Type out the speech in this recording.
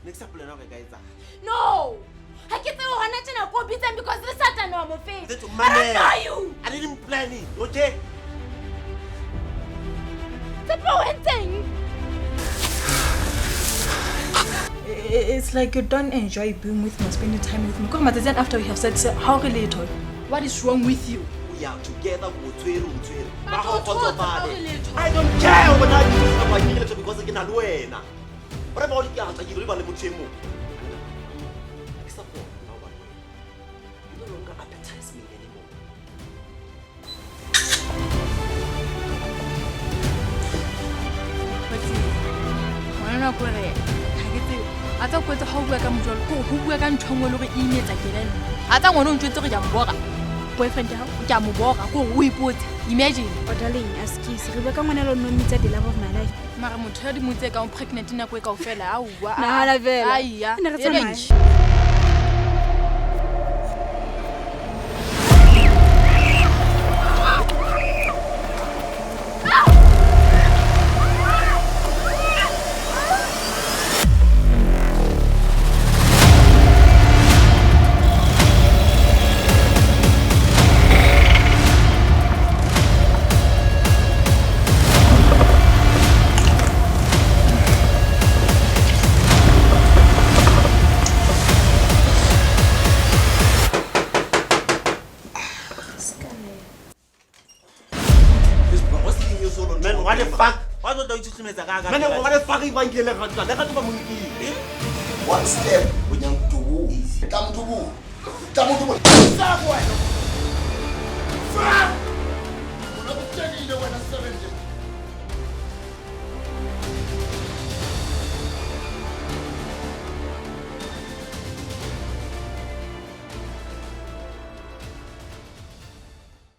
Next up, guys. No! I can't tell you go beat them because the Satan know my face. I don't know you! I didn't plan it, okay? Tsepo and thing. It's like you don't enjoy being with me, spending time with me. Come on, then after we have said, how related? What is wrong with you? We are together, I don't care what I do because I can win. What about the guys? You live on the Muchemo. Except for you no longer appetize me anymore. But why not go there? I thought what the whole work I'm doing, who work I'm trying to look at emails again. I don't want to do the boyfriend, we put. Imagine. Oh, darling, as kiss, Rebecca Manelo no meets the love of my life. Madam, tell him to go pregnant in a quick of fella. What the fuck? Why don't you see me? What the fuck is my killer? One step, we don't do. Come to who? Come to who? Stop! We're not telling you when I'm 70.